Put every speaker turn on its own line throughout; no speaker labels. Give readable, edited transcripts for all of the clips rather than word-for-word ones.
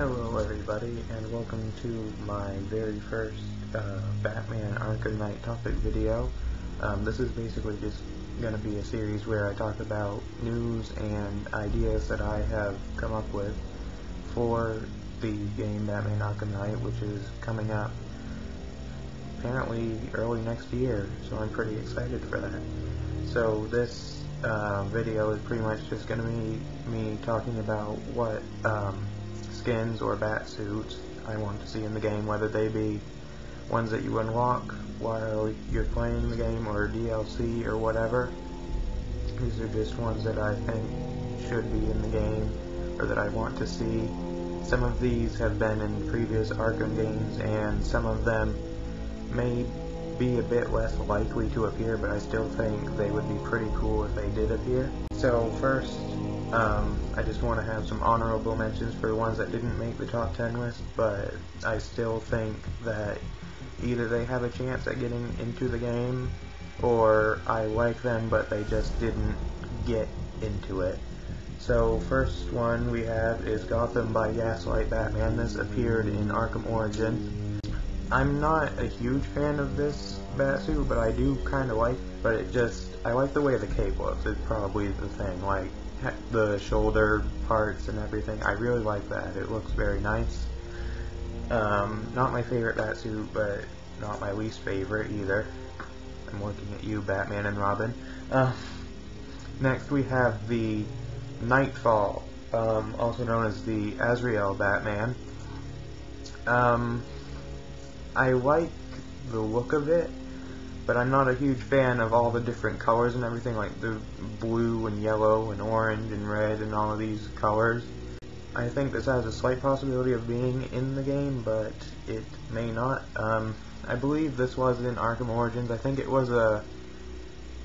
Hello everybody, and welcome to my very first Batman Arkham Knight topic video. This is basically just going to be a series where I talk about news and ideas that I have come up with for the game Batman Arkham Knight, which is coming up apparently early next year, so I'm pretty excited for that. So this video is pretty much just going to be me talking about what skins or bat suits I want to see in the game, whether they be ones that you unlock while you're playing the game or DLC or whatever. These are just ones that I think should be in the game or that I want to see. Some of these have been in previous Arkham games and some of them may be a bit less likely to appear, but I still think they would be pretty cool if they did appear. So first, I just want to have some honorable mentions for the ones that didn't make the top 10 list, but I still think that either they have a chance at getting into the game, or I like them but they just didn't get into it. So first one we have is Gotham by Gaslight Batman. This appeared in Arkham Origins. I'm not a huge fan of this Batsuit, but I do kind of like it, but I like the way the cape looks. It's probably the thing, like the shoulder parts and everything. I really like that. It looks very nice. Not my favorite Batsuit, but not my least favorite either. I'm looking at you, Batman and Robin. Next we have the Nightfall, also known as the Azrael Batman. I like the look of it, but I'm not a huge fan of all the different colors and everything, like the blue and yellow and orange and red and all of these colors. I think this has a slight possibility of being in the game, but it may not. I believe this was in Arkham Origins. I think it was a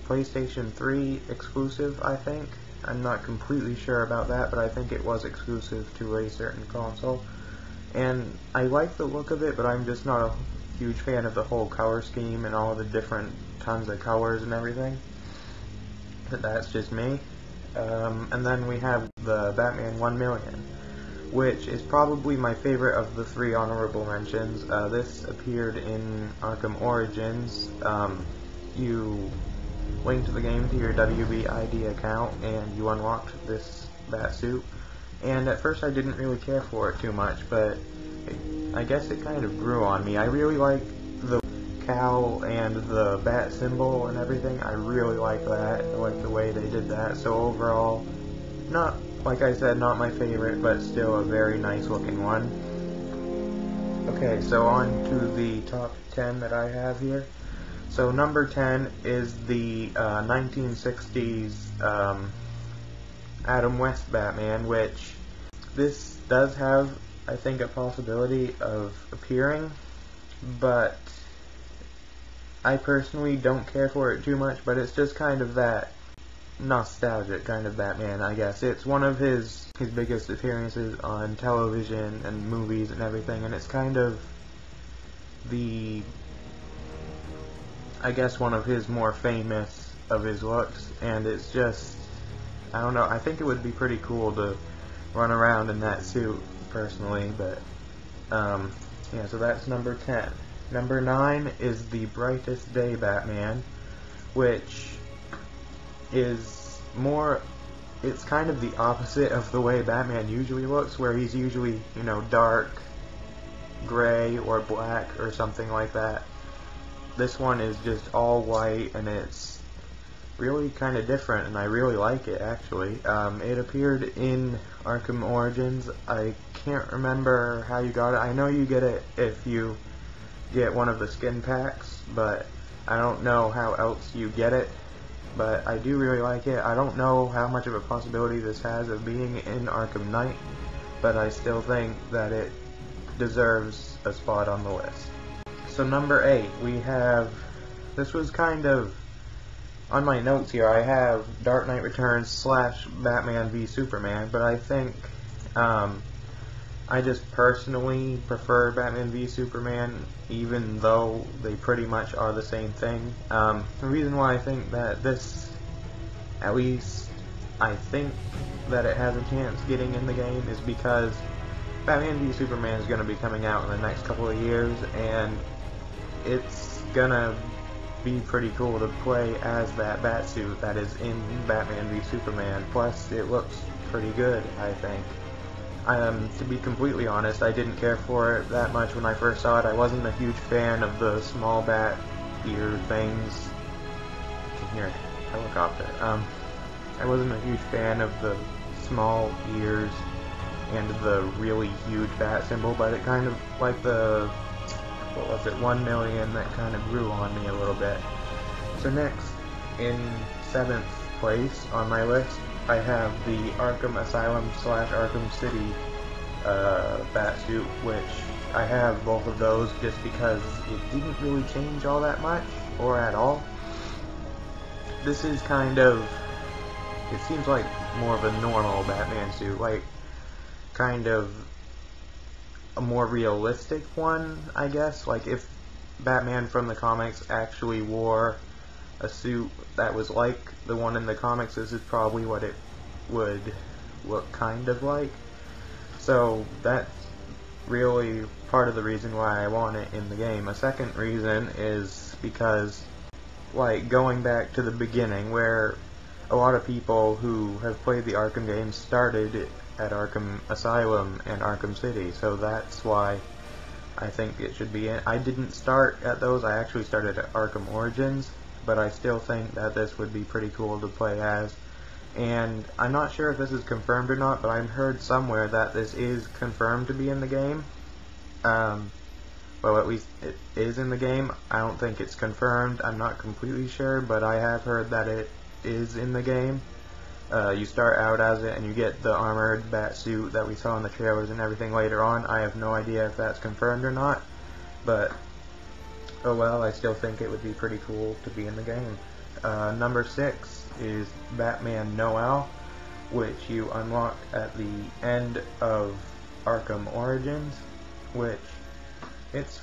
PlayStation 3 exclusive, I think. I'm not completely sure about that, but I think it was exclusive to a certain console. And I like the look of it, but I'm just not a huge fan of the whole color scheme and all the different tons of colors and everything. But that's just me. And then we have the Batman 1 Million, which is probably my favorite of the three honorable mentions. This appeared in Arkham Origins. You linked the game to your WBID account and you unlocked this Batsuit. And at first I didn't really care for it too much, but I guess it kind of grew on me. I really like the cowl and the bat symbol and everything. I really like that. I like the way they did that. So overall, not, like I said, not my favorite, but still a very nice looking one. Okay, so on to the top 10 that I have here. So number 10 is the 1960s Adam West Batman, which this does have, I think, a possibility of appearing, but I personally don't care for it too much. But it's just kind of that nostalgic kind of Batman, I guess. It's one of his biggest appearances on television and movies and everything, and it's kind of the, I guess, one of his more famous of his looks, and it's just, I don't know, I think it would be pretty cool to run around in that suit, personally, but, yeah, so that's number 10. Number 9 is the Brightest Day Batman, which is more, it's kind of the opposite of the way Batman usually looks, where he's usually, you know, dark, gray, or black, or something like that. This one is just all white, and it's really kind of different, and I really like it, actually. It appeared in Arkham Origins. I can't remember how you got it. I know you get it if you get one of the skin packs, but I don't know how else you get it. But I do really like it. I don't know how much of a possibility this has of being in Arkham Knight, but I still think that it deserves a spot on the list. So number 8, we have, this was kind of, on my notes here, I have Dark Knight Returns / Batman v Superman, but I think, I just personally prefer Batman v Superman, even though they pretty much are the same thing. The reason why I think that this, at least, I think that it has a chance getting in the game is because Batman v Superman is going to be coming out in the next couple of years, and it's going to be pretty cool to play as that Batsuit that is in Batman v Superman. Plus, it looks pretty good, I think. To be completely honest, I didn't care for it that much when I first saw it. I wasn't a huge fan of the small bat ear things. You can hear a helicopter. I wasn't a huge fan of the small ears and the really huge bat symbol, but it kind of, like the, what was it, 1 million, that kind of grew on me a little bit. So next, in 7th place on my list, I have the Arkham Asylum / Arkham City Batsuit, which I have both of those just because it didn't really change all that much, or at all. This is kind of, it seems like more of a normal Batman suit, like kind of a more realistic one, I guess. Like if Batman from the comics actually wore a suit that was like the one in the comics, this is probably what it would look kind of like. So that's really part of the reason why I want it in the game. A second reason is because, like, going back to the beginning, where a lot of people who have played the Arkham games started at Arkham Asylum and Arkham City, so that's why I think it should be in. I didn't start at those, I actually started at Arkham Origins, but I still think that this would be pretty cool to play as. And I'm not sure if this is confirmed or not, but I've heard somewhere that this is confirmed to be in the game. Well, at least it is in the game. I don't think it's confirmed, I'm not completely sure, but I have heard that it is in the game. You start out as it, and you get the armored bat suit that we saw in the trailers and everything later on. I have no idea if that's confirmed or not, but oh well, I still think it would be pretty cool to be in the game. Number 6 is Batman Noel, which you unlock at the end of Arkham Origins, which it's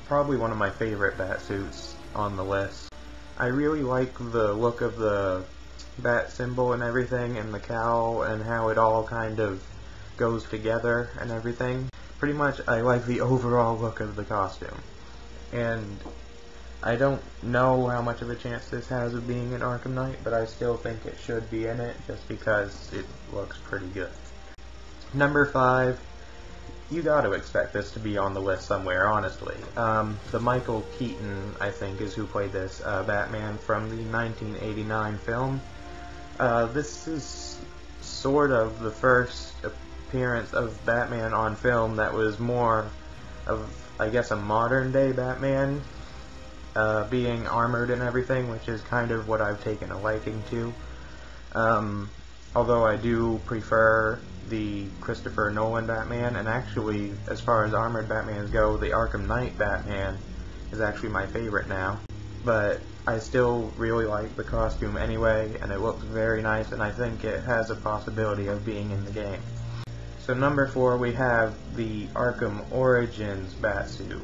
probably one of my favorite Batsuits on the list. I really like the look of the bat symbol and everything, and the cowl, and how it all kind of goes together and everything. Pretty much I like the overall look of the costume. And I don't know how much of a chance this has of being in Arkham Knight, but I still think it should be in it just because it looks pretty good. Number 5, you gotta expect this to be on the list somewhere, honestly. The Michael Keaton, I think, is who played this Batman from the 1989 film. This is sort of the first appearance of Batman on film that was more of, I guess, a modern day Batman, being armored and everything, which is kind of what I've taken a liking to. Although I do prefer the Christopher Nolan Batman, and actually, as far as armored Batmans go, the Arkham Knight Batman is actually my favorite now. But I still really like the costume anyway, and it looks very nice, and I think it has a possibility of being in the game. So number 4, we have the Arkham Origins Batsuit.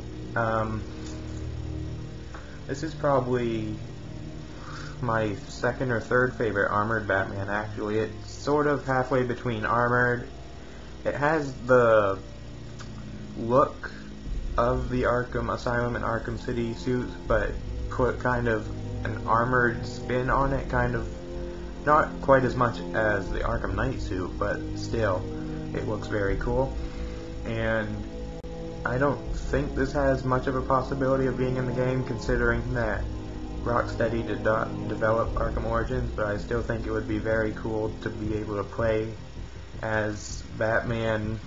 This is probably my second or third favorite armored Batman, actually. It's sort of halfway between armored. It has the look of the Arkham Asylum and Arkham City suits, but put kind of an armored spin on it, kind of not quite as much as the Arkham Knight suit, but still, it looks very cool. And I don't think this has much of a possibility of being in the game, considering that Rocksteady did not develop Arkham Origins, but I still think it would be very cool to be able to play as Batman.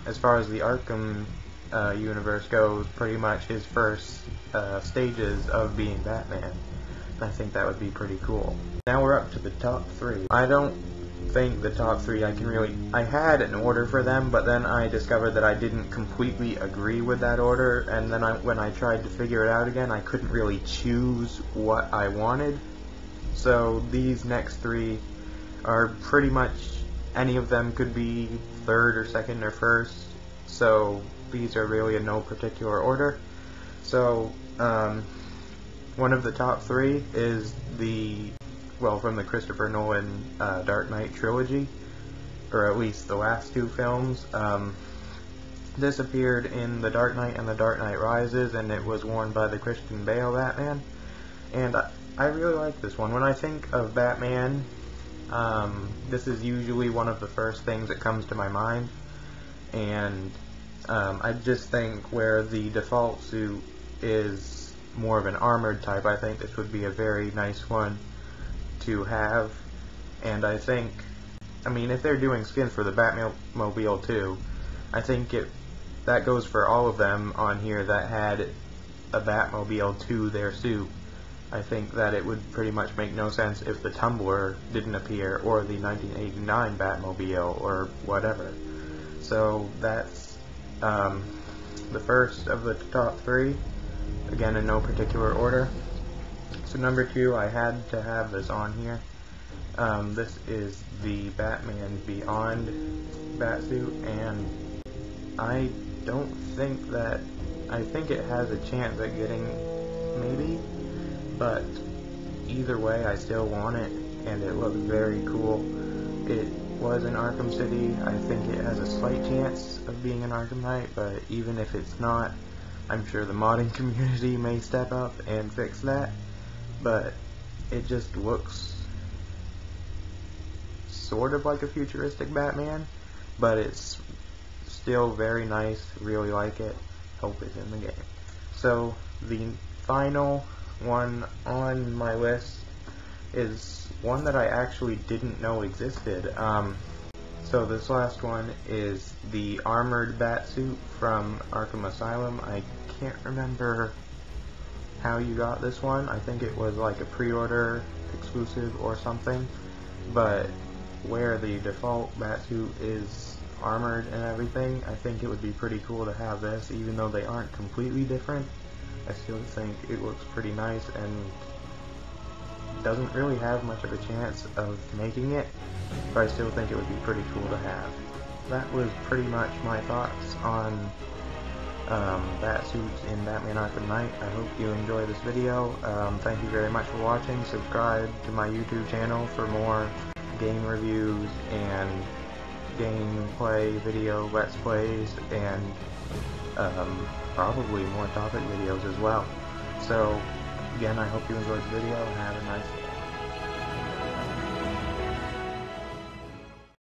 As far as the Arkham universe goes, pretty much his first stages of being Batman. And I think that would be pretty cool. Now we're up to the top 3. I don't think the top 3 I had an order for them, but then I discovered that I didn't completely agree with that order, and then when I tried to figure it out again, I couldn't really choose what I wanted. So these next 3 are pretty much, any of them could be third or second or first, so these are really in no particular order. So one of the top 3 is from the Christopher Nolan Dark Knight trilogy, or at least the last 2 films. This appeared in The Dark Knight and The Dark Knight Rises, and it was worn by the Christian Bale Batman. And I really like this one. When I think of Batman, this is usually one of the first things that comes to my mind. And I just think where the default suit is more of an armored type, I think this would be a very nice one to have. And I think, I mean, if they're doing skins for the Batmobile too, I think that goes for all of them on here that had a Batmobile to their suit. I think that it would pretty much make no sense if the Tumbler didn't appear, or the 1989 Batmobile, or whatever. So that's the first of the top three, again in no particular order. So number 2, I had to have this on here. This is the Batman Beyond Batsuit, and I don't think that, I think it has a chance at getting maybe, but either way I still want it, and it looks very cool. It was in Arkham City. I think it has a slight chance of being an Arkham Knight, but even if it's not, I'm sure the modding community may step up and fix that. But it just looks sort of like a futuristic Batman, but it's still very nice. Really like it. Hope it's in the game. So the final one on my list is one that I actually didn't know existed. So this last one is the armored Batsuit from Arkham Asylum. I can't remember how you got this one. I think it was like a pre-order exclusive or something, but where the default Batsuit is armored and everything, I think it would be pretty cool to have this, even though they aren't completely different. I still think it looks pretty nice and doesn't really have much of a chance of making it, but I still think it would be pretty cool to have. That was pretty much my thoughts on Batsuits in Batman Arkham Knight. I hope you enjoy this video. Thank you very much for watching. Subscribe to my YouTube channel for more game reviews and gameplay video let's plays, and probably more topic videos as well. So again, I hope you enjoyed the video and have a nice day.